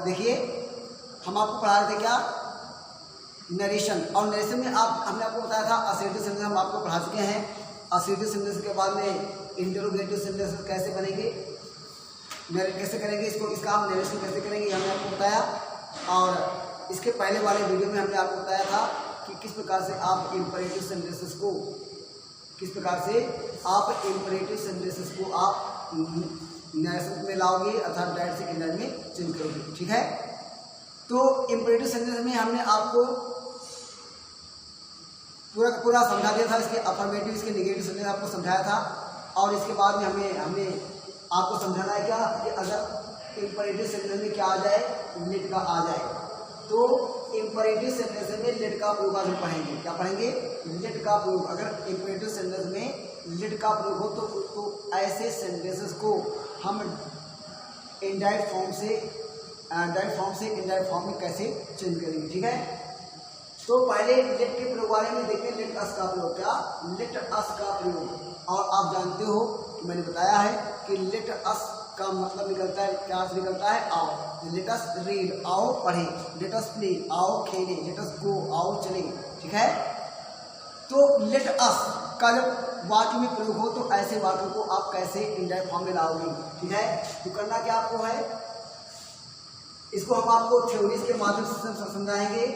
देखिए हम आपको पढ़ा रहे थे क्या, नरेशन, और नरेशन में हमने आपको बताया था असर्टिव सेंटेंस हम आपको पढ़ा चुके हैं। असर्टिव सेंटेंस के बाद में इंटरोगेटिव सेंटेंस कैसे बनेंगे, नरेट कैसे करेंगे, इसका हम नरेशन कैसे करेंगे हमने आपको बताया। और इसके पहले वाले वीडियो में हमने आपको बताया था कि किस प्रकार से आप इंपरेटिव सेंटेंसेस को आप नरेशन में लाओगे, अर्थात डायरेक्ट से इनडायरेक्ट में चेंज करोगे। ठीक है, तो इंपरेटिव सेंटेंस में हमने आपको पूरा समझा दिया था। इसके अफर्मेटिव, इसके नेगेटिव सेंटेंस आपको समझाया था। और इसके बाद में हमें आपको समझाना है क्या कि अगर इंपरेटिव सेंटेंस में क्या आ जाए, लेट का आ जाए, तो इंपरेटिव सेंटेंस में लेट का प्रयोग आज हम पढ़ेंगे। क्या पढ़ेंगे, लेट का प्रयोग। अगर इंपरेटिव सेंटेंस में लेट का प्रयोग हो तो ऐसे सेंटेंसेस को हम इनडायरेक्ट फॉर्म से इनडायरेक्ट फॉर्म में कैसे चेंज करेंगे। ठीक है, तो पहले लेट के प्रयोग बारे में देखते हैं। लेट अस का प्रयोग, क्या लेट अस का प्रयोग। और आप जानते हो कि मैंने बताया है कि लेट अस का मतलब निकलता है, क्या निकलता है, आओ। लेट अस रीड, आओ पढ़े। लेट अस प्ले, आओ खेले। लेट अस गो, आओ चले। ठीक है, तो लेट अस का जब वाक्य में प्रयोग हो तो ऐसे वाक्यों को आप कैसे इनडायरेक्ट फॉर्म में लाओगे। ठीक है, तो करना क्या आपको है, इसको हम आपको थ्योरीज के माध्यम से समझाएंगे।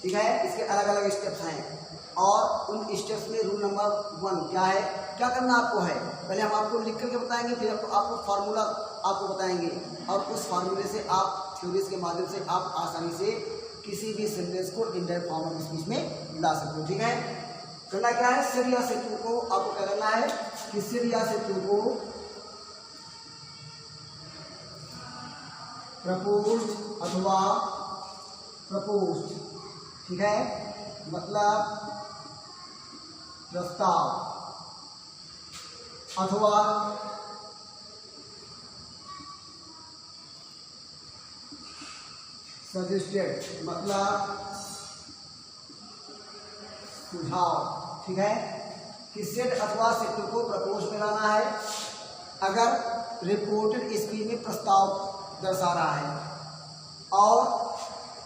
ठीक है, इसके अलग अलग स्टेप्स हैं और उन स्टेप्स में रूल नंबर 1 क्या है, क्या करना आपको है। पहले हम आपको लिख करके बताएंगे, फिर आपको फार्मूला आपको बताएंगे, और उस फार्मूले से आप थ्योरीज के माध्यम से आप आसानी से किसी भी सेंटेंस को इनडायरेक्ट फॉर्म में स्पीच में ला सकते हो। ठीक है, करना क्या है, सिर या सेतु को आपको क्या करना है कि सिर या सेतु को प्रपोज्ड अथवा प्रपोज्ड, ठीक है, मतलब प्रस्ताव, अथवा सजेस्टेड मतलब सुझाव। ठीक है, कि सेट अथवा सेक्टर को प्रपोज में लाना है अगर रिपोर्टेड स्पीच में प्रस्ताव दर्शा रहा है, और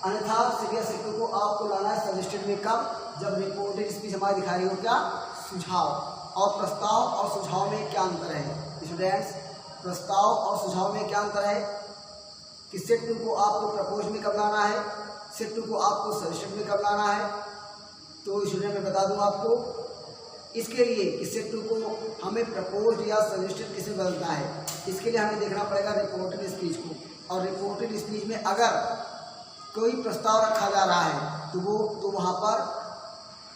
अन्यथा सेक्टर को आपको लाना है सजेस्टेड में कब, जब रिपोर्टेड स्पीच हमारी दिखा रही हो क्या, सुझाव। और प्रस्ताव और सुझाव में क्या अंतर है स्टूडेंट्स, प्रस्ताव और सुझाव में क्या अंतर है कि सेट 2 को आपको प्रपोज में कब लाना है, सेट 2 को आपको सजेस्टेड में कब लाना है। तो स्टूडेंट मैं बता दूं आपको, इसके लिए इस सेट 2 को हमें प्रपोज या सजेस्टेड किसे बदलना है, इसके लिए हमें देखना पड़ेगा रिपोर्टेड स्पीच को। और रिपोर्टेड स्पीच में अगर कोई प्रस्ताव रखा जा रहा है तो वहाँ पर,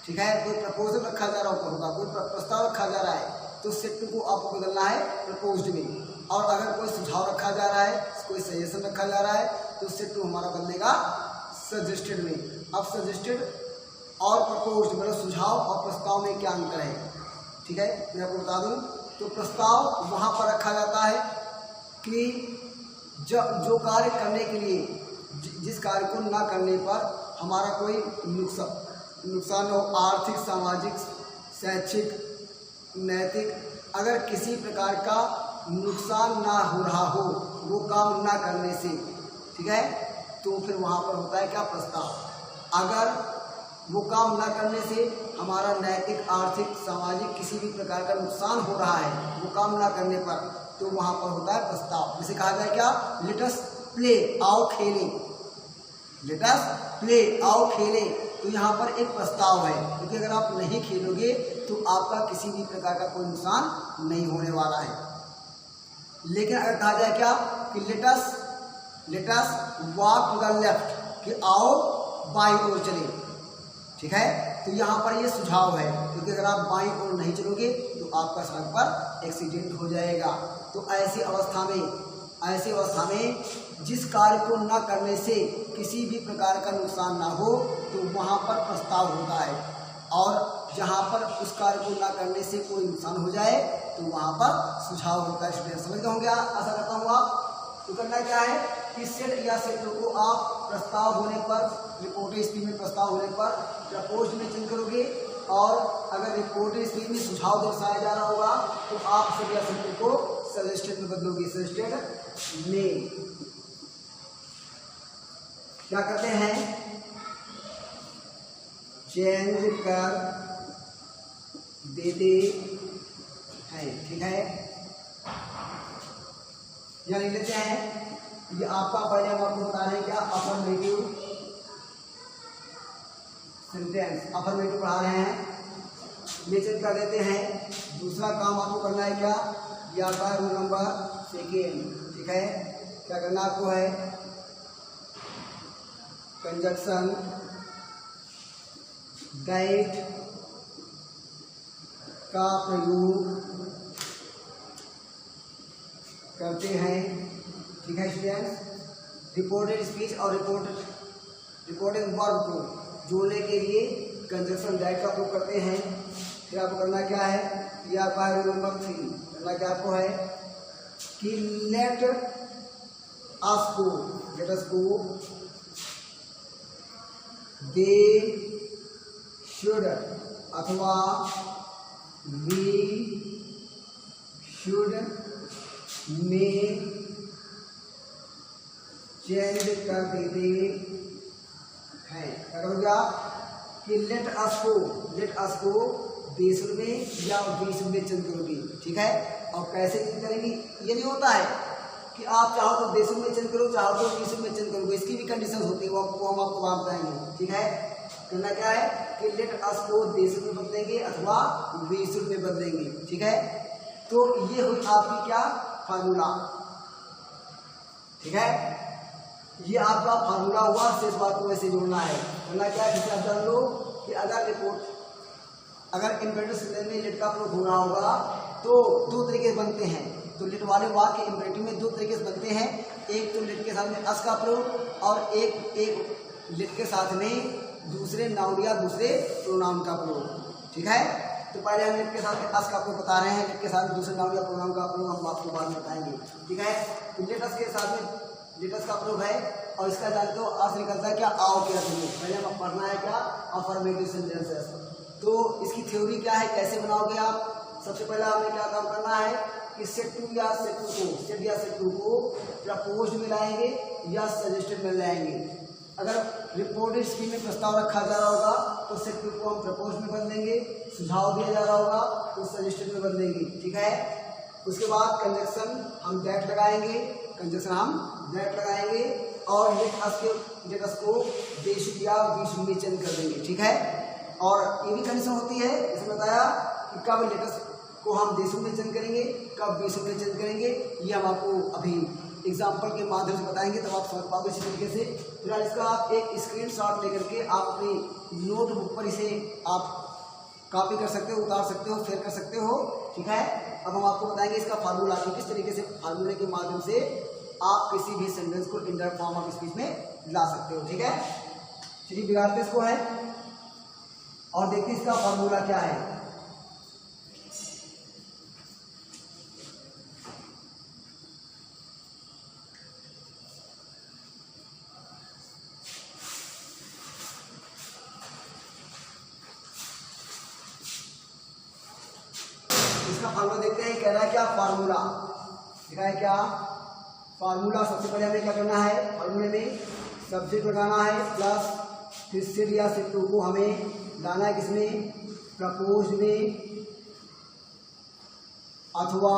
ठीक है, कोई प्रपोजल रखा जा रहा होगा, कोई प्रस्ताव रखा जा रहा है तो सेट 2 को आपको बदलना है प्रपोज्ड में। और अगर कोई सुझाव रखा जा रहा है, कोई सजेशन रखा जा रहा है तो सेट 2 हमारा बदलेगा सजेस्टेड में। अब सजेस्टेड और प्रपोज्ड मतलब सुझाव और प्रस्ताव में क्या अंतर है, ठीक है, मैं आपको बता दूं। तो प्रस्ताव वहाँ पर रखा जाता है कि जो कार्य करने के लिए, जिस कार्य को ना करने पर हमारा कोई नुकसान हो, आर्थिक, सामाजिक, शैक्षिक, नैतिक, अगर किसी प्रकार का नुकसान ना हो रहा हो वो काम ना करने से, ठीक है, तो फिर वहाँ पर होता है क्या, प्रस्ताव। अगर वो काम ना करने से हमारा नैतिक, आर्थिक, सामाजिक किसी भी प्रकार का नुकसान हो रहा है वो काम ना करने पर, तो वहाँ पर होता है प्रस्ताव। जिसे कहा जाए क्या, लेट अस प्ले, आओ खेले। लेट अस प्ले, आओ खेले, तो यहाँ पर एक प्रस्ताव है, क्योंकि अगर आप नहीं खेलोगे तो आपका किसी भी प्रकार का कोई नुकसान नहीं होने वाला है। लेकिन अगर कहा जाए क्या कि let us walk to the left, कि आओ बाईं ओर चले, ठीक है, तो यहाँ पर ये सुझाव है, क्योंकि अगर आप बाईं ओर नहीं चलोगे तो आपका सड़क पर एक्सीडेंट हो जाएगा। तो ऐसी अवस्था में जिस कार्य को न करने से किसी भी प्रकार का नुकसान ना हो तो वहाँ पर प्रस्ताव होता है, और जहाँ पर उस कार्य को न करने से कोई नुकसान हो जाए तो वहाँ पर सुझाव होता है। स्टूडेंट समझ गए होंगे, आशा करता हूँ आप। तो करना क्या है कि सेट या सेट को आप प्रस्ताव होने पर, रिपोर्टेड स्पीच में प्रस्ताव होने पर प्रपोज्ड में चेंज करोगे, और अगर रिपोर्टेड स्पीच में सुझाव दर्शाया जा रहा होगा तो आप सेट या सेट को सजेस्टेड में बदलोगे, सजेस्टेड में। क्या करते हैं, चेंज कर देते हैं। ठीक है, यहाँ लिख लेते हैं, ये आपका पहले हम आपको बता रहे हैं क्या, अफर्मेटिव सेंटेंस, अफर्मेटिव पढ़ा रहे हैं, ये चेंज कर देते हैं। दूसरा काम आपको करना है क्या, ये आता है रूल नंबर 2। ठीक है, क्या करना आपको है, कंजक्शन दैट का प्रयोग करते हैं। ठीक है स्टूडेंट्स, रिपोर्टेड स्पीच और रिपोर्टेड वर्ब को जोड़ने के लिए कंजक्शन दैट का प्रयोग करते हैं। फिर आपको करना क्या है, ये आपका है रूल नंबर 3। करना क्या आपको है कि let us go, they should अथवा वी शुड में चेंज कर देते हैं। क्या करोगे आप कि लेट अस को दे शुड में या वी शुड में चेंज करोगे। ठीक है, और कैसे चेंज करेंगे, ये नहीं होता है कि आप चाहो तो दे शुड में चेंज करो, चाहो तो वी शुड में चेंज करोगे, इसकी भी कंडीशन होती है, वो हम आपको बात बताएंगे। ठीक है, करना क्या है कि लेट अस को दे शुड में बदलेंगे अथवा वी शुड में बदलेंगे। ठीक है, तो ये हुई आपकी क्या फार्मूला। ठीक है, ये आपका फार्मूला हुआ, शेष बात को वैसे जोड़ना है। करना क्या है, जैसे आप जान लो कि अगर इम्पेरेटिव सेंटेंस में लेट का प्रयोग हो रहा होगा तो दो तरीके बनते हैं। तो लेट वाले वाक्य इम्पेरेटिव में दो तरीके से बनते हैं, एक तो लेट के साथ में अस का प्रयोग और एक लेट के साथ में दूसरे नाउन या दूसरे प्रोनाउन का प्रयोग। ठीक है, तो पहले हम लेट के साथ में अस का प्रयोग बता रहे हैं, लेट के साथ में दूसरे नाउन या प्रोनाउन का प्रयोग हम आपको बाद में बताएंगे। ठीक है, तो लेटस के साथ में लेटस का प्रयोग है और इसका जानते हो अस निकलता है क्या, आओ के अर्थ में। पहले हम पढ़ना है क्या, अफर्मेटिव सेंटेंसेस। तो इसकी थ्योरी क्या है, कैसे बनाओगे आप। सबसे पहले हमें क्या काम करना है कि सेट या सेट टू को प्रपोज्ड में लाएंगे या सजेस्टेड में लाएंगे। अगर रिपोर्टेड स्पीच में प्रस्ताव रखा जा रहा होगा तो सेट टू को हम प्रपोज्ड में बदलेंगे, सुझाव दिया जा रहा होगा तो सजेस्टेड में बदलेंगे। ठीक है, उसके बाद कंजक्शन हम दैट लगाएंगे और लेट अस को दे शुड या वी शुड में चेंज कर देंगे। ठीक है, और ये भी कंडीशन होती है, इसमें बताया कि कब लेट अस को हम दे शुड में चेंज करेंगे, कब वी शुड में चेंज करेंगे, ये हम आपको अभी एग्जाम्पल के माध्यम से बताएंगे, तब आप समझ पाओगे इसी तरीके से। फिलहाल इसका आप एक स्क्रीनशॉट लेकर के आप अपनी नोटबुक पर इसे आप कॉपी कर सकते हो, उतार सकते हो, शेयर कर सकते हो। ठीक है, अब हम आपको बताएंगे इसका फार्मूला कि किस तरीके से फार्मूले के माध्यम से आप किसी भी सेंटेंस को इंडायरेक्ट फॉर्म ऑफ स्पीच में ला सकते हो। ठीक है, चलिए बिगाड़ते इसको है और देखते इसका फार्मूला क्या है। इसका फार्मूला देखते हैं, कह रहा है क्या फार्मूला, लिखा है क्या फार्मूला। सबसे पहले हमें क्या करना है, फार्मूले में सब्जेक्ट लगाना है प्लस फिर सेट या सेट टू को हमें लाना है किसमें, प्रपोज में अथवा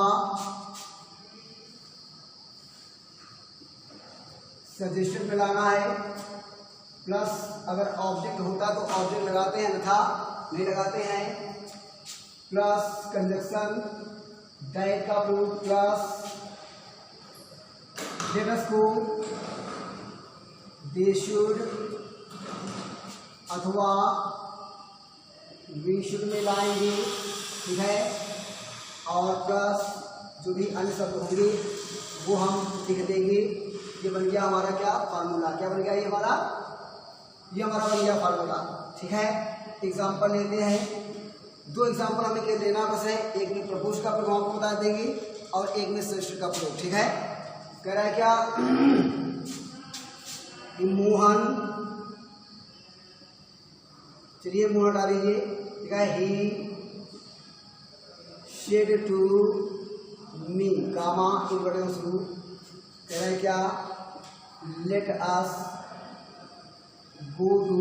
सजेशन में लाना है। प्लस अगर ऑब्जेक्ट होता तो ऑब्जेक्ट लगाते हैं, अन्यथा नहीं लगाते हैं। प्लस कंजक्शन दैट का प्रयोग प्लस लेट अस को दे शुड अथवा वी शुड में लाएंगे। ठीक है, और प्लस जो भी अन्य शब्द होंगे वो हम लिख देंगे। ये बन गया हमारा क्या फार्मूला, क्या बन गया ये हमारा बन गया फार्मूला। ठीक है, एग्जाम्पल लेते हैं, दो एग्जाम्पल हमें क्या लेना बस है, एक में प्रपोज का प्रयोग आपको बता देंगे और एक में सजेशन का प्रयोग। ठीक है, कह रहा है क्या मोहन, चलिए मोहन डालीजिए। ठीक है, he said to me comma inverted शुरू। कह रहा है क्या let us go to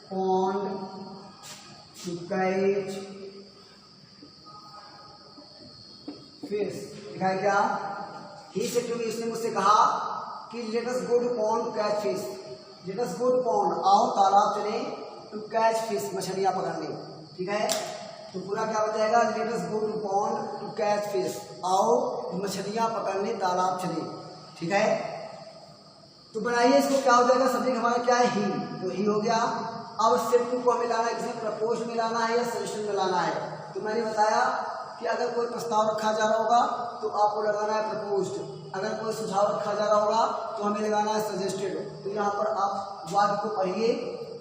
pond to catch fish। लिखा है क्या? ही सेड टू मी, इसने मुझसे कहा कि let us go to pond to catch fish. Let us go to pond, आओ तालाब चले, टू कैच फिश, मछलियां पकड़ने। ठीक है, तो पूरा क्या हो जाएगा? Let us go to pond to catch fish, आओ मछलियां पकड़ने तालाब चले। ठीक है, तो बनाइए इसको, क्या हो जाएगा? सब्जेक्ट हमारा क्या है? ही, तो ही हो गया। अब सेड टू को हमें लाना है, किसी प्रपोज में लाना है या सजेशन में लाना है। तो मैंने बताया कि अगर कोई प्रस्ताव रखा जा रहा होगा तो आपको लगाना है प्रपोज्ड, अगर कोई सुझाव रखा जा रहा होगा तो हमें लगाना है सजेस्टेड। तो यहाँ पर आप वाक्य को पढ़िए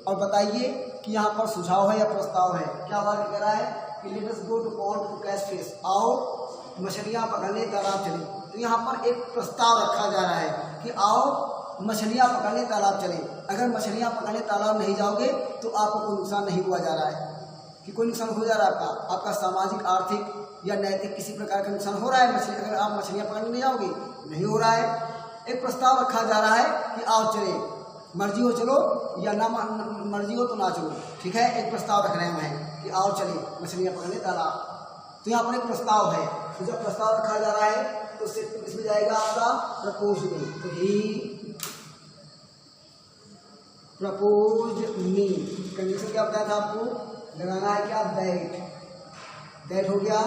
और बताइए कि यहाँ पर सुझाव है या प्रस्ताव है। क्या वाक्य कह रहा है कि let us go to pond to catch fish, आओ मछलियाँ पकड़ने तालाब चले। तो यहाँ पर एक प्रस्ताव रखा जा रहा है कि आओ मछलियाँ पकड़ने तालाब चले। अगर मछलियाँ पकड़ने तालाब नहीं जाओगे तो आपको कोई नुकसान नहीं हुआ जा रहा है, कि कोई नुकसान हो जा रहा है आपका सामाजिक, आर्थिक या नैतिक किसी प्रकार का नुकसान हो रहा है मछली, अगर आप मछलियाँ पकड़ने नहीं जाओगे? नहीं हो रहा है। एक प्रस्ताव रखा जा रहा है कि आओ चले, मर्जी हो चलो या ना मर्जी हो तो ना चलो। ठीक है, एक प्रस्ताव रख रहे हैं कि आओ चले मछलियाँ पकड़ने तालाब। तो यहाँ पर एक प्रस्ताव है, तो जब प्रस्ताव रखा जा रहा है तो इसमें जाएगा आपका प्रपोज में। तो ही प्रपोज मी, कंडीशन क्या बताया था आपको? लगाना है क्या? दैट हो गया।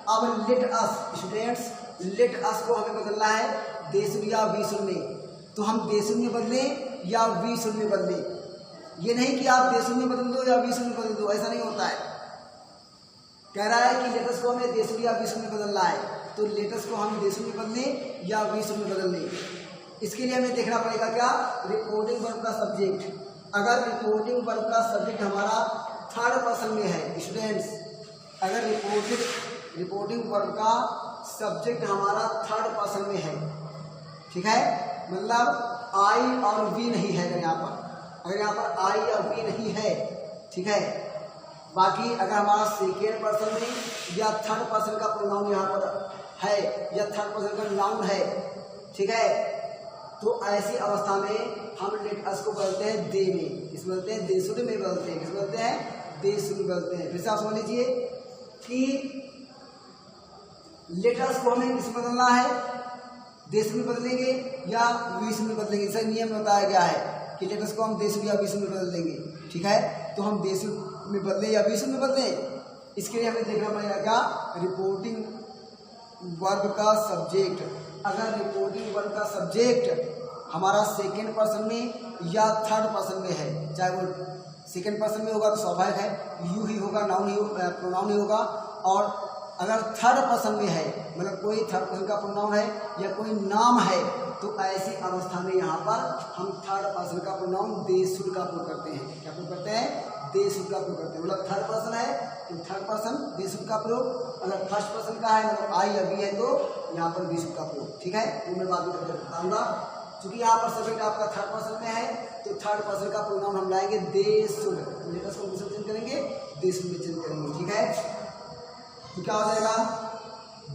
अब let us, students, let us को हमें बदलना है दे शुड या वी शुड में। तो हम दे शुड में बदलें या वी शुड में बदलें। ये नहीं कि आप दे शुड में बदल दो या वी शुड में बदल दो, ऐसा नहीं होता है। कह रहा है कि लेट अस को हमें दे शुड या वी शुड में बदलना है, तो लेट अस को हम दे शुड में बदलें या वी शुड में बदल दें। इसके लिए हमें देखना पड़ेगा क्या? रिपोर्टिंग वर्ब का सब्जेक्ट। अगर रिपोर्टिंग वर्ब का सब्जेक्ट हमारा थर्ड पर्सन में है स्टूडेंट्स, अगर रिपोर्टिंग वर्ब का सब्जेक्ट हमारा थर्ड पर्सन में है, ठीक है, मतलब आई और वी नहीं है। अगर यहाँ पर आई और वी नहीं है, ठीक है, बाकी अगर हमारा सेकेंड पर्सन में या थर्ड पर्सन का प्रोनाउन यहाँ पर है या थर्ड पर्सन का नाउन है, ठीक है, तो ऐसी अवस्था में हम लेट अस को बदलते हैं दे में। किस बदलते हैं? दे शुड में बदलते हैं। किस बदलते हैं? दे शुड में बदलते हैं। फिर से आप समझ लीजिए कि लेट अस को हमें किस में बदलना है? दे शुड में बदलेंगे या वी शुड में बदलेंगे। इसका नियम में बताया गया है कि लेट अस को हम दे शुड या वी शुड में बदल देंगे। ठीक है, तो हम दे शुड में बदलें या वी शुड में बदलें, इसके लिए हमें देखना पड़ेगा क्या? रिपोर्टिंग वर्ब का सब्जेक्ट। अगर रिपोर्टिंग वर्ब का सब्जेक्ट हमारा सेकेंड पर्सन में या थर्ड पर्सन में है, चाहे वो सेकेंड पर्सन में होगा तो स्वाभाविक है यू ही होगा, नाउन ही, प्रोनाउन ही होगा। और अगर थर्ड पर्सन में है, मतलब कोई थर्ड पर्सन का प्रोनाउन है या कोई नाम है, तो ऐसी अवस्था में यहाँ पर हम थर्ड पर्सन का प्रोनाउन दे शुड का प्रयोग करते हैं। क्या प्रयोग करते हैं? दे शुड का प्रयोग करते हैं। मतलब थर्ड पर्सन है तो थर्ड पर्सन दे शुड का प्रयोग, अगर फर्स्ट पर्सन का है मतलब आई या वी है तो यहाँ पर वी शुड का प्रयोग। ठीक है, वो मैं बाद में करके बताऊंगा। क्योंकि यहाँ पर सब्जेक्ट आपका थर्ड पर्सन में है तो थर्ड पर्सन का प्रोनाउन हम लाएंगे दे शुड। लेट अस को किसमें चेंज करेंगे? दे शुड में चेंज करेंगे। ठीक है, तो क्या हो जाएगा?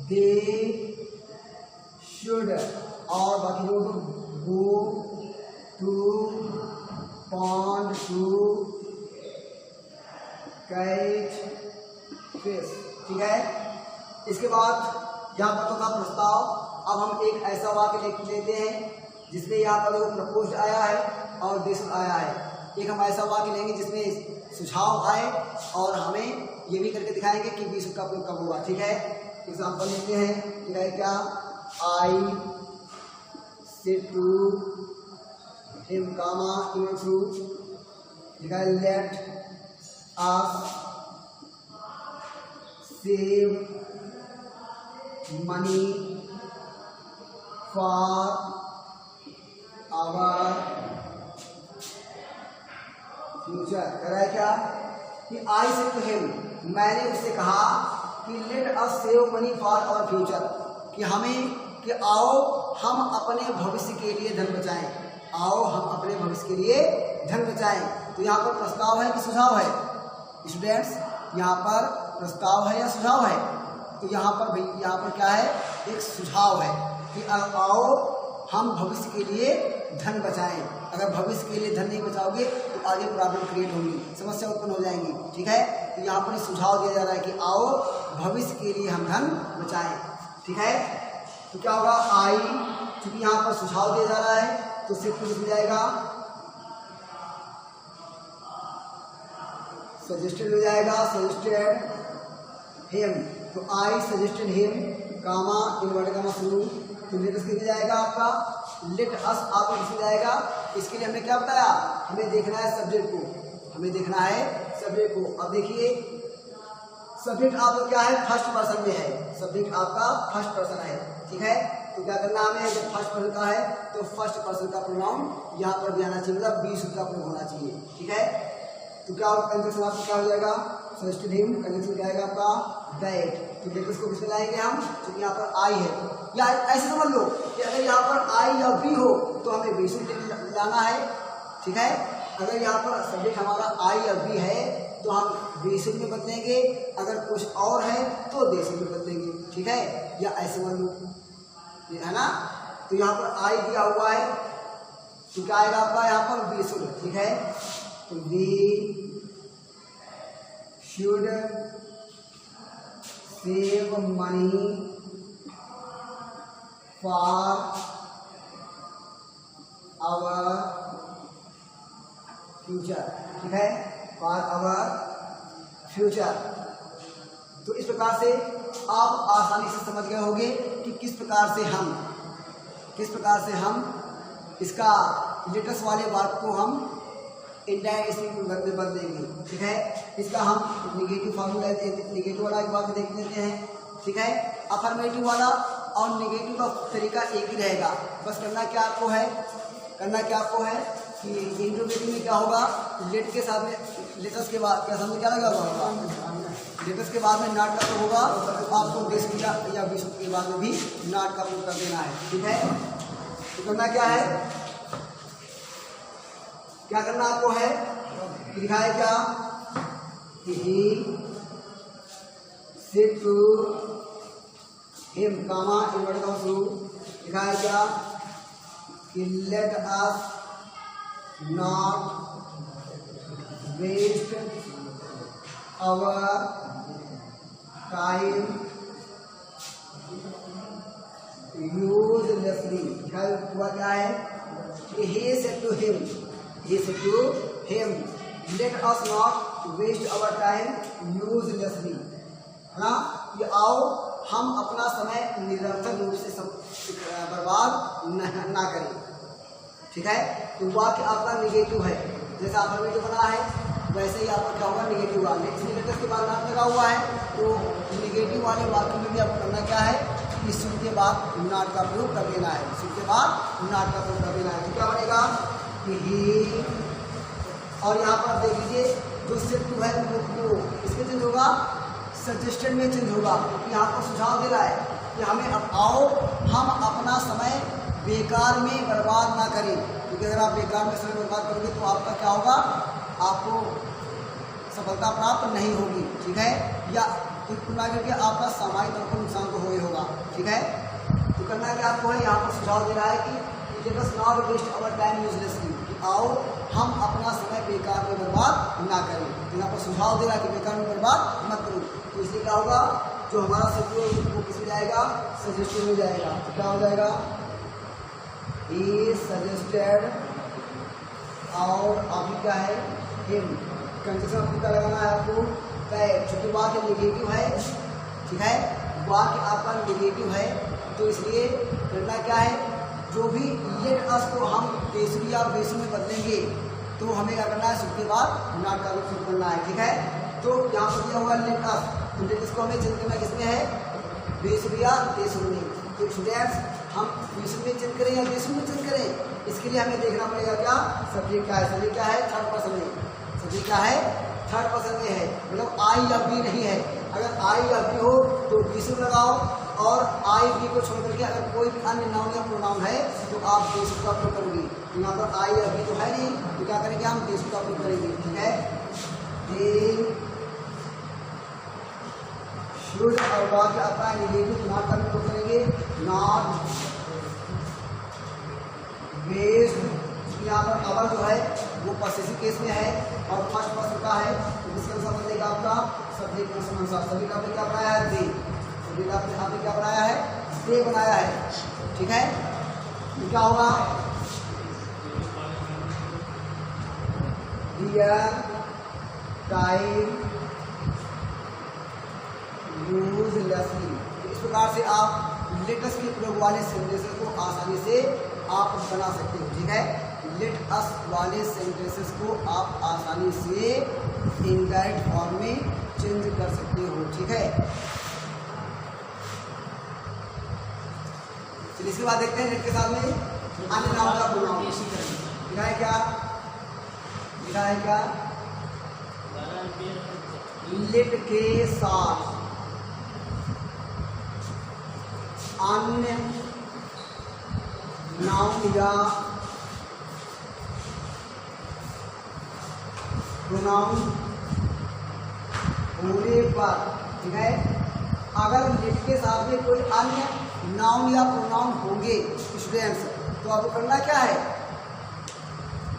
दे शुड, और बाकी जो go to pond to catch fish. ठीक है, इसके बाद यहाँ पर तो था प्रस्ताव। अब हम एक ऐसा वाक्य लेते हैं जिसमें यहाँ पर प्रपोज आया है और दे शुड आया है। एक हम ऐसा वाक्य लेंगे जिसमें सुझाव आए और हमें ये भी करके दिखाएंगे कि वी शुड का प्रयोग कब होगा। ठीक है, एग्जाम्पल लेते हैं। ठीक है, क्या? I said to him comma even through, ठीक है, let us save money for our future. कह रहा है क्या कि आई सेड टू हिम, मैंने उससे कहा कि let us save money for our future, कि हमें कि आओ हम अपने भविष्य के लिए धन बचाएं। आओ हम अपने भविष्य के लिए धन बचाएं। तो यहाँ पर प्रस्ताव है कि सुझाव है स्टूडेंट्स? यहाँ पर प्रस्ताव है या सुझाव है? तो यहाँ पर क्या है? एक सुझाव है कि आओ हम भविष्य के लिए धन बचाएं। अगर भविष्य के लिए धन नहीं बचाओगे तो आगे प्रॉब्लम क्रिएट होगी, समस्या उत्पन्न हो जाएंगी। ठीक है, तो यहाँ पर सुझाव दिया जा रहा है कि आओ भविष्य के लिए हम धन बचाएं। ठीक है, तो क्या होगा आई, क्योंकि यहाँ पर सुझाव दिया जा रहा है तो सिर्फ लिख जाएगा सजेस्टेड हो जाएगा, सजेस्टेड हिम। तो I suggested him comma inverted comma शुरू, तो लेट अस किया जाएगा आपका लेट अस आपको किस जाएगा। इसके लिए हमने क्या बताया, हमें देखना है सब्जेक्ट को, हमें देखना है सब्जेक्ट को। अब देखिए सब्जेक्ट आपका क्या है, फर्स्ट पर्सन में है, सब्जेक्ट आपका फर्स्ट पर्सन है। ठीक है, तो क्या करना हमें, जब फर्स्ट पर्सन का है तो फर्स्ट पर्सन का प्रोनाउन यहाँ पर भी आना चाहिए, मतलब 20 का प्रयोग होना चाहिए। ठीक है, तो क्या होगा कंजक्शन आपका क्या हो जाएगा, सजेस्टेड हिम, कंजक्शन क्या आएगा आपका दैट। तो देखो इसको किसमें लाएंगे हम, क्योंकि यहाँ पर आई है, या ऐसे समझ लो कि अगर यहाँ पर आई या बी हो तो हमें बेसिक लाना है। ठीक है, अगर यहाँ पर सब्जेक्ट हमारा आई या बी है तो हम बेसिक में बदलेंगे, अगर कुछ और है तो बेसिक में बदलेंगे। ठीक है, या ऐसे समझ लो, है ना। तो यहाँ पर आई दिया हुआ है तो क्या आएगा आपका यहाँ पर बेसिक। ठीक है, तो we should save money for our future. ठीक है, फॉर आवर फ्यूचर। तो इस प्रकार से आप आसानी से समझ गए होंगे कि किस प्रकार से हम इसका लेटेस्ट वाले बात को हम इंडायरेक्ट स्पीकिंग में बदलेंगे। ठीक है, इसका हम निगेटिव फॉर्मूला निगेटिव वाला एक बात देख लेते हैं। ठीक है, अफर्मेटिव वाला और निगेटिव का तरीका एक ही रहेगा, बस करना क्या आपको है कि इंट्रोगेटिव में क्या होगा, लेट के साथ में लेटस के बाद क्या सामने क्या लगा होगा, लेटस के बाद में नाट का तो होगा, तो आपको देश या विश्व के बाद में भी नाट का प्रयोग कर देना है। ठीक है, तो करना क्या करना आपको है, लिखा है क्या he said to him comma inverted comma शुरू, लिखा है क्या कि let us not waste our time uselessly. हुआ क्या है, he said to him let us not waste our time uselessly, है ना। ये आओ हम अपना समय निरर्थक रूप से बर्बाद ना करें। ठीक है, तो वाक्य आपका निगेटिव है, जैसा अफर्मेटिव बना है वैसे ही आपका क्या होगा निगेटिव वाले, इसलिए लेटेस्ट के बाद नाट लगा हुआ है, तो निगेटिव वाले वाक्य में भी आपको करना क्या है कि शुरू के बाद नाट का प्रयोग कर देना है, शुरू के बाद नाट का प्रयोग कर देना है। तो क्या बनेगा कि ही, और यहाँ पर देख लीजिए जो सेड टू है वो इसमें चेंज होगा, सजेस्टेड में चेंज होगा, क्योंकि यहाँ पर सुझाव दे रहा है कि हमें अब आओ हम अपना समय बेकार में बर्बाद ना करें, क्योंकि अगर आप बेकार में समय बर्बाद करोगे तो आपका क्या होगा, आपको सफलता प्राप्त नहीं होगी। ठीक है, या कुल करके आपका सामाजिक तौर पर नुकसान तो होगा। ठीक है, तो करना क्या आपको है, यहाँ पर सुझाव दे रहा है कि let us not waste our time uselessly, कि आओ हम अपना समय बेकार में बर्बाद ना करें। तो यहाँ पर सुझाव दे रहा है कि बेकार में बर्बाद मत करो, तो इसलिए क्या होगा, जो हमारा सब्जेक्ट वो किस में जाएगा, सजेस्टेड में जाएगा। तो क्या हो जाएगा, ही सजेस्टेड, और अभी क्या है हिम, कंजक्शन आपको क्या लगाना है आपको, चूंकि वाक्य निगेटिव है। ठीक है, वाक्य आपका निगेटिव है तो इसलिए करना क्या है, जो भी लेट अस को हम तेसरी या बेसु में बदलेंगे तो हमें क्या करना है, शुरू के बाद नाट का रूप शुरू करना है। ठीक है, तो यहाँ पर दिया हुआ लेट अस, तो लेट अस को हमें चेंज करना किसमें है, बेसु या तेसु में। तो स्टूडेंट्स हम बेसु में चेंज करें या बेसु में चेंज करें, इसके लिए हमें देखना पड़ेगा क्या सब्जेक्ट क्या है, सब्जेक्ट क्या है थर्ड पर्सन में, सब्जेक्ट क्या है थर्ड पर्सन में है, मतलब आई या बी नहीं है। अगर आई या बी हो तो बेसु लगाओ, और आई बी को छोड़ करके अगर कोई भी अन्य नाउन या प्रोनाउन है तो आप बेसु का प्रयोग करोगे। यहाँ पर आई या बी तो है नहीं, तो क्या करेंगे हम बेसु का प्रयोग करेंगे। ठीक है, दे शुड, और वाक्य आपका निगेटिव नॉट का प्रयोग करेंगे, नॉट पर जो है वो पॉसेसिव केस में है और फर्स्ट पर्सन का है, तो इसके अनुसार बनेगा आपका सब्जेक्ट पर्सन अनुसार। सभी का आपने क्या बनाया है? दे। सभी का आपने यहाँ पे क्या बनाया है? दे बनाया है। ठीक है, तो क्या होगा? Dear time uselessly. इस प्रकार से आप लेटस के प्रयोग वाले सेंटेंसेस को आसानी से आप बना सकते हो। ठीक है, लेट अस वाले सेंटेंसेस को आप आसानी से इनडायरेक्ट फॉर्म में चेंज कर सकते हो। ठीक है, चलिए इसके बाद देखते हैं लेट के साथ में अन्य नाम का प्रोनाउन। लिखा है क्या? लिखा है क्या? लेट के साथ अन्य नाउन या प्रोनाउन होने पर, ठीक है, अगर लेट के साथ में कोई अन्य नाउन या प्रोनाउन होंगे स्टूडेंट्स, तो आपको करना क्या है?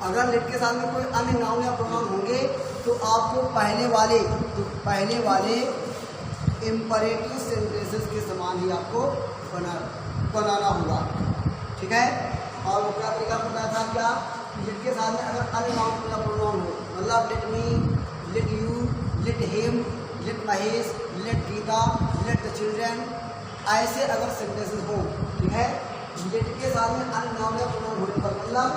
अगर लेट के साथ में कोई अन्य नाउन या प्रोनाउन होंगे तो आपको पहले वाले इंपरेटिव सेंटेंसेस के समान ही आपको बनाना होगा। ठीक है, और वो क्या तरीका बताया था? क्या लेट के साथ में अगर अन्य नाउन या प्रोनाउन हो, मतलब let me, let you, let him, let Mahesh, let Geeta, let the children, ऐसे अगर सेंटेंसेस हो, ठीक है, लेट के साथ में अन्य नाउन या प्रोनाउन होने पर मतलब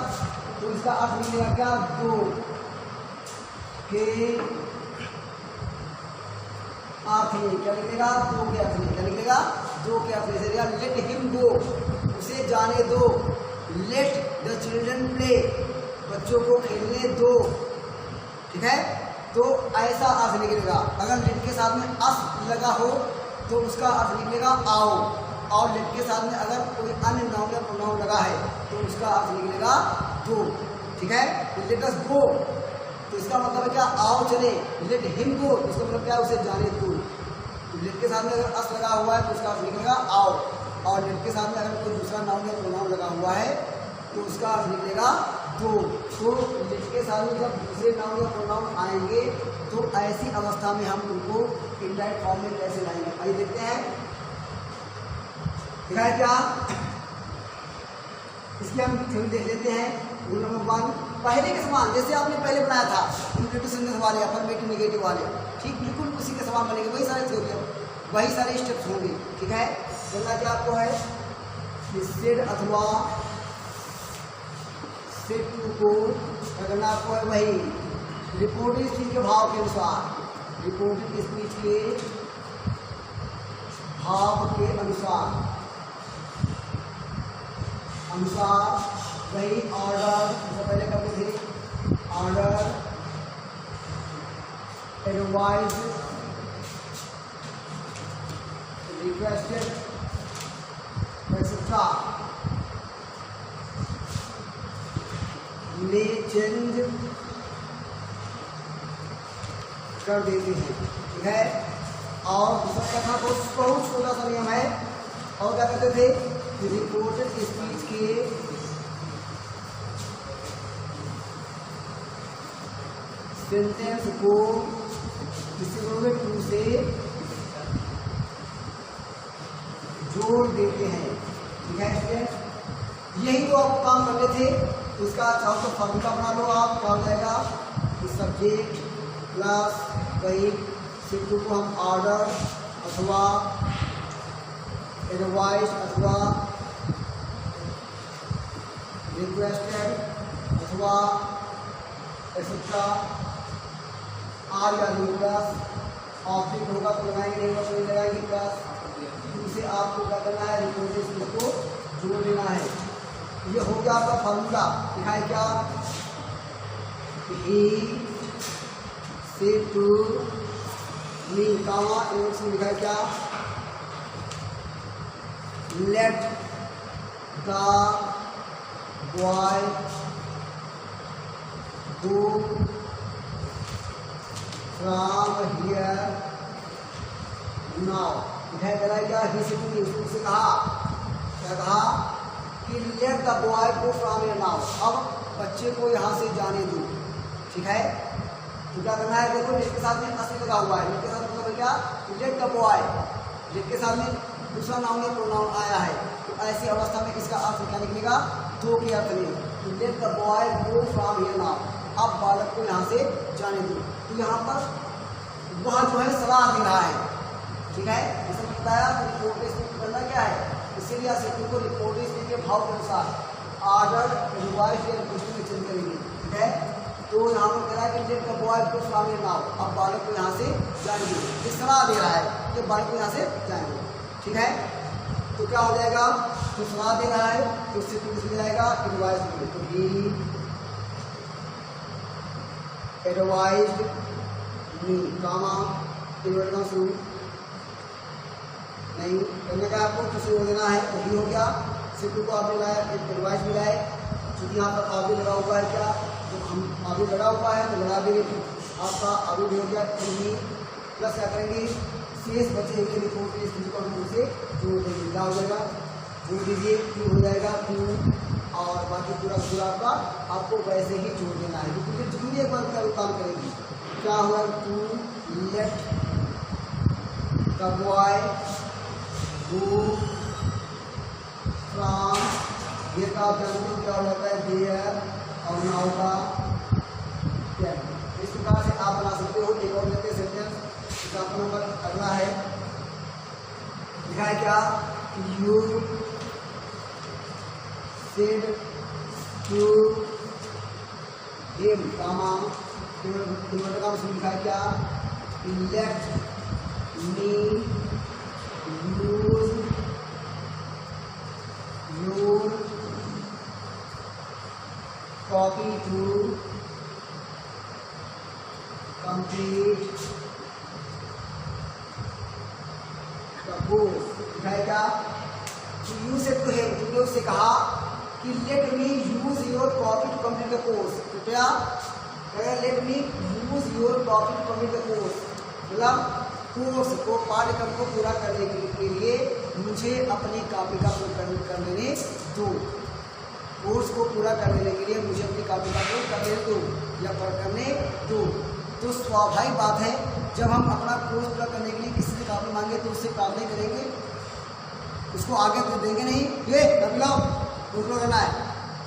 तो इसका अर्थ निकलेगा क्या? दो के अर्थ में क्या निकलेगा? दो के अर्थ में क्या निकलेगा? दो के अर्थ में। लेट हिम गो, उसे जाने दो। लेट द चिल्ड्रन प्ले, बच्चों को खेलने दो। ठीक है, तो ऐसा अर्थ निकलेगा। अगर लेट के साथ में अस लगा हो तो उसका अर्थ निकलेगा आओ, और लेट के साथ में अगर कोई अन्य नाउन या प्रोनाउन लगा है तो उसका अर्थ निकलेगा दो। ठीक है, लेट अस गो, तो इसका मतलब है क्या? आओ चले। लेट हिम गो, इसका मतलब क्या? उसे जाने दो। तो लेट के साथ में अगर अस लगा हुआ है तो उसका अर्थ निकलेगा आओ, और लेट के साथ में अगर कोई दूसरा नाउन या प्रोनाउन लगा हुआ है तो उसका अर्थ निकलेगा दो। तो लेट के साथ में जब दूसरे नाउन या प्रोनाउन आएंगे तो ऐसी अवस्था में हम उनको इनडायरेक्ट फॉर्म में कैसे लाएंगे? आइए देखते हैं। देखा है क्या? इसकी हम थ्योरी देख लेते हैं। रूल नंबर 1, पहले के समान जैसे आपने पहले बनाया था इंप्रेटिव सेंटेंस वाले, अफर्मेटिव नेगेटिव वाले, ठीक बिल्कुल उसी के समान बनेंगे। वही सारे थ्योरी, वही सारे स्टेप्स होंगे। ठीक है, करना क्या आपको है? सेड अथवा सेड टू को करना आपको है वही रिपोर्टेड स्पीच के भाव के अनुसार, रिपोर्टेड स्पीच के भाव के अनुसार वही ऑर्डर, जैसे पहले करते थे, ऑर्डर, एडवाइज, रिक्वेस्टेड, एक्सेट्रा में चेंज कर देते हैं। ठीक है, और दूसरा क्या था? बहुत छोटा सा नियम है। और क्या कहते थे? रिपोर्टेड स्पीच के सेंटेंस को किसी टू से जोड़ देते हैं। ठीक है, यही तो आप काम करते थे। उसका चाहो तो फॉर्मूला बना लो आप, क्या हो जाएगा? सब्जेक्ट प्लस वही सिद्धू को हम ऑर्डर अथवा एडवाइस अथवा रिक्वेस्टेड अथवा एक्सेट्रा आर या प्लस ऑब्जेक्ट होगा तो लगाएंगे, नहीं होगा तो नहीं लगाएंगे प्लस। इनसे आपको क्या करना है? रिपोर्टेड स्पीच को जोड़ देना है। ये हो गया आपका फॉर्मूला। लिखा है क्या? He said to me, comma English में लिखा है क्या? Let the boy go from here now. लिखा है क्या? ही सेड टू मी, उससे कहा, क्या कहा? कि late the boy go from here now. अब बच्चे को यहाँ से जाने दो। ठीक है, तो क्या करना है, देखो लेट के साथ में असली लगा हुआ है, लेट के साथ मतलब क्या, लेट द बॉय, लेट के साथ में दूसरा नाउन या प्रोनाउन आया है, तो ऐसी अवस्था में इसका अर्थ क्या निकलेगा, दो के अर्थ में। Late the boy go from here now, अब बालक को यहाँ से जाने दो। तो यहाँ पर वह जो है सलाह दे रहा है। ठीक है, जैसे मैंने बताया रिपोर्ट स्पीच करना क्या है, इसीलिए को रिपोर्ट स्पीच के भाव के अनुसार ऑर्डर रिवाइज या रिक्वेस्ट में चेंज करेंगे। ठीक है, तो यहाँ पर कह रहा है कि late the boy go from here now, अब बालक को यहाँ से जाने दो, ये सलाह दे रहा है कि बालक को यहाँ से जाने दो। ठीक है, तो क्या हो जाएगा, तो सलाह दे रहा है तो उससे कुछ मिल जाएगा एडवाइज में, तो ही एडवाइज्ड मी कामा इन्वर्टर शुरू नहीं करने का, आपको कुछ हो देना है, तो ही हो गया। सिर्फ को आपने लाया एडवाइस भी लाए, क्योंकि यहाँ पर आगे लगा हुआ है, क्या तो हम आगे लगा हुआ है तो लगा देंगे, तो आपका आगे भी हो गया। ही प्लस क्या करेंगे, शेष बचे हुए रिपोर्ट के स्थिति को हम उसे जोड़ देंगे, क्या हो जाएगा, जोड़ दीजिए, क्यों हो जाएगा क्यों, और बाकी पूरा पूरा का आपको वैसे ही जोड़ देना है, क्योंकि जरूरी एक बार का काम करेगी। क्या हुआ, to let the boy go from, ये का आप जानते हो क्या हो जाता है, देयर, और नाउ का क्या, इस प्रकार से आप बना सकते हो। एक और लेते हैं सेंटेंस, एग्जाम्पल नंबर अगला है, लिखा है क्या, you said to him comma, inverter का उसमें लिखा है क्या, let me use your copy to complete the course. है क्या, यू से तो है, तुमने उससे कहा कि let me use your copy to complete the course, तो क्या let me use your copy to complete the course, मतलब कोर्स को, पाठ्यक्रम को पूरा करने के लिए मुझे अपनी कॉपी का प्रयोग कर लेने दो, कोर्स को पूरा कर लेने के लिए मुझे अपनी कॉपी का प्रयोग कर लेने दो या करने दो। तो स्वाभाविक बात है, जब हम अपना कोर्स पूरा करने के लिए किसी से कॉपी मांगे तो उससे प्रार्थना करेंगे, उसको आगे तो देंगे नहीं, ये लाओ कोर्स पूरा करना है,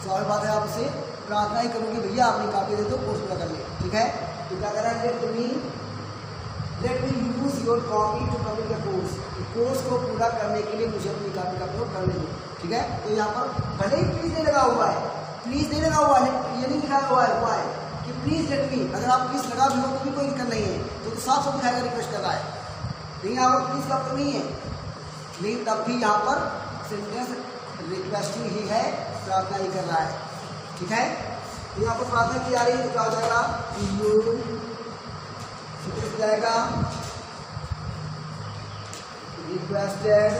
स्वाभाविक बात है आप उससे प्रार्थना ही करोगे, भैया अपनी कॉपी दे दो कोर्स पूरा कर ले। ठीक है, तो क्या कर रहा है, let me use your copy to complete the course, course को पूरा करने के लिए मुझे अपनी कॉपी का प्रयोग करने दो। ठीक है, तो यहाँ पर भले ही प्लीज नहीं लगा हुआ है, प्लीज नहीं लगा हुआ है, ये नहीं लिखा हुआ है कि प्लीज लेट मी, अगर आप प्लीज लगा भी हो तो भी कोई दिक्कत नहीं है, तो साफ साफ दिखाएगा रिक्वेस्ट कर रहा है, लेकिन यहाँ पर प्लीज का तो नहीं है, लेकिन तब भी यहाँ पर सेंटेंस रिक्वेस्टिंग ही है, प्रार्थना ही कर रहा है। ठीक है, तो यहाँ पर प्रार्थना की जा रही है, तो क्या हो जाएगा, जाएगा रिक्वेस्टेड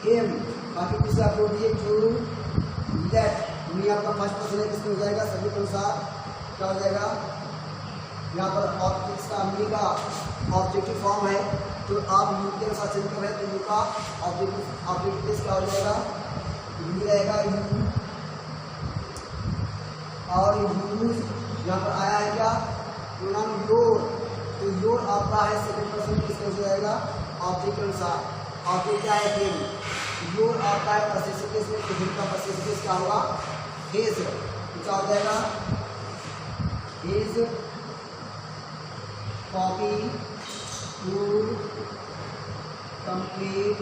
हिम, बाकी कुछ आप बोल दिए टू लेट मी, आपका फर्स्ट पर्सन है, किसमें हो जाएगा, सभी के अनुसार क्या हो जाएगा, यहाँ पर ऑब्जेक्ट्स का मी का ऑब्जेक्टिव फॉर्म है, तो आप यू के अनुसार चेंज कर रहे हैं, तो यू का ऑब्जेक्टिव क्या हो जाएगा, यू रहेगा यू, और यूज यहाँ पर आया है क्या, प्रोनाउन योर, तो योर आपका है सेकंड पर्सन, किसके हो जाएगा, ऑब्जेक्ट के अनुसार, ऑब्जेक्ट क्या है, हिम, योर आपका है पॉसेसिव केस में, तो हिम का पॉसेसिव केस क्या होगा, हिज, तो क्या हो जाएगा, his copy to complete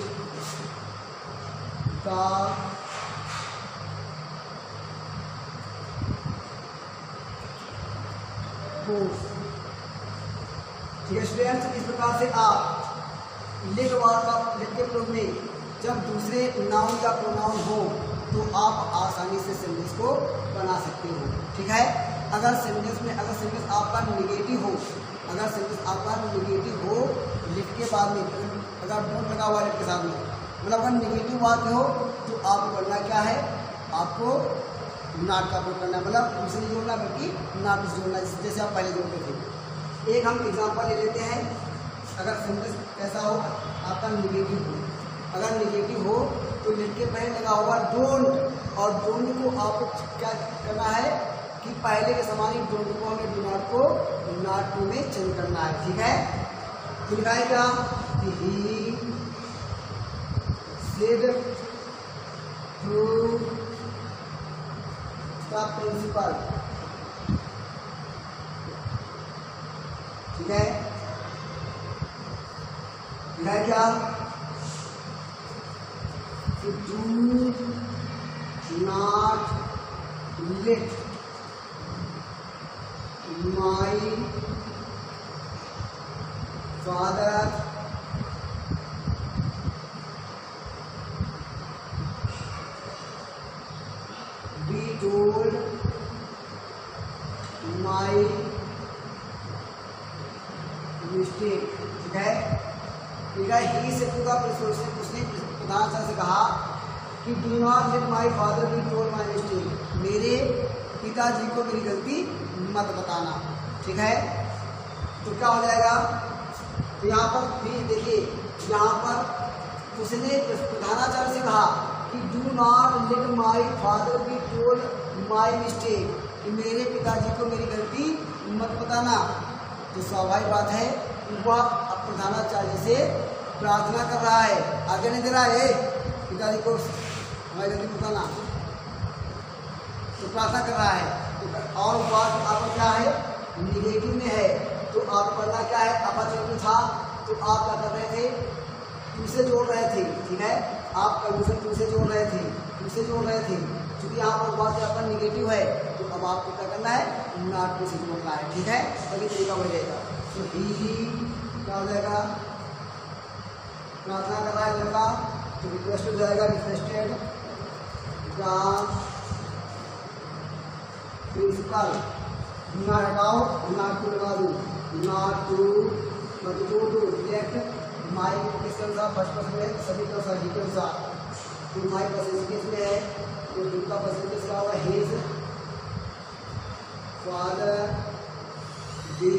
the course. ठीक है स्टूडेंट्स, इस प्रकार से आप लेट के प्रयोग में जब दूसरे नाउन या प्रोनाउन हो तो आप आसानी से सेंटेंस को बना सकते हो। ठीक है, अगर सेंटेंस आपका निगेटिव हो, लिट के बाद में अगर डोंट लगा हुआ लिट के साथ में, मतलब अगर निगेटिव वाक्य हो तो आपको करना क्या है, आपको नॉट का प्रयोग करना है, मतलब दूसरे जोड़ना बल्कि नॉट जोड़ना, जैसे आप पहले जोड़ते थे। एक हम एग्जांपल ले लेते हैं, अगर सेंटेंस कैसा हो, आपका निगेटिव हो, अगर निगेटिव हो तो लिट के पहले लगा हुआ डोंट, और डोंट को आपको क्या करना है कि पहले के समान ही डोंट को हमें डू नॉट को नॉट टू में चेंज करना है। ठीक है, फिर लिखा है क्या कि he said to the principal. ठीक है, लिखा है क्या कि do not let my father be told my mistake. ठीक है, ठीक है, ही से पूरा उसने प्रधान सर से कहा कि do not let my father be told my mistake, मेरे पिताजी को मेरी गलती मत बताना। ठीक है, तो क्या हो जाएगा, तो यहाँ पर भी देखिए, यहाँ पर उसने प्रधानाचार्य से कहा कि do not let my father be told my mistake, कि मेरे पिताजी को मेरी गलती मत बताना। तो स्वाभाविक बात है वह प्रधानाचार्य से प्रार्थना कर रहा है, आगे नहीं दे रहा है पिताजी को हमारी गलती बताना, तो प्रार्थना कर रहा है। तो और बात आपका क्या है, निगेटिव में है, तो आप पढ़ना क्या है, अपॉर्चुनिटी था तो आप क्या कर रहे थे, तुमसे जोड़ रहे थे। ठीक है, आप कंडीशन तुमसे जोड़ रहे थे, तुमसे जोड़ रहे थे, क्योंकि यहाँ पर बात आपका निगेटिव है, तो अब आपको क्या करना है, नॉट टू से जोड़ना है। ठीक है, तभी तरीका हो जाएगा। तो ही क्या हो जाएगा, प्रार्थना कर रहा है लड़का, तो रिक्वेस्ट हो जाएगा रिक्वेस्टेड द प्रिंसिपल, नॉट हटाओ, नॉट टू लगा दूँ, नॉट टू टू रिजेक्ट माई किसके साथ फर्स्ट पर्सन में सभी का साथ ही के साथ, तो माई परसेंटेज में है, तो जिनका परसेंटेज क्या होगा, हिज फादर बी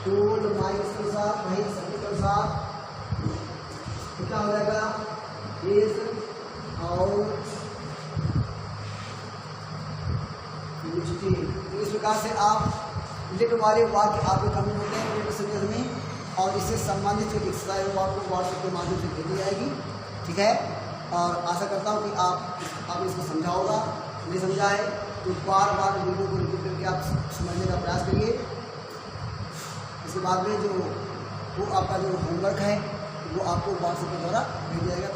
टोल्ड माई किसके साथ, वही सभी के साथ, तो क्या हो जाएगा, हिज और इस प्रकार से आप लिट वाले वाक्य आपके कमी होते हैं लिट सेंटेंस में, और इससे संबंधित जो एक्सरसाइज वो आपको व्हाट्सएप के माध्यम से दे दी जाएगी। ठीक है, और आशा करता हूँ कि आप इसको समझा होगा, नहीं समझा है तो बार बार वीडियो को रिपीट करके आप समझने का प्रयास करिए। इसके बाद में जो वो आपका जो होमवर्क है वो आपको व्हाट्सएप के द्वारा भेज जाएगा।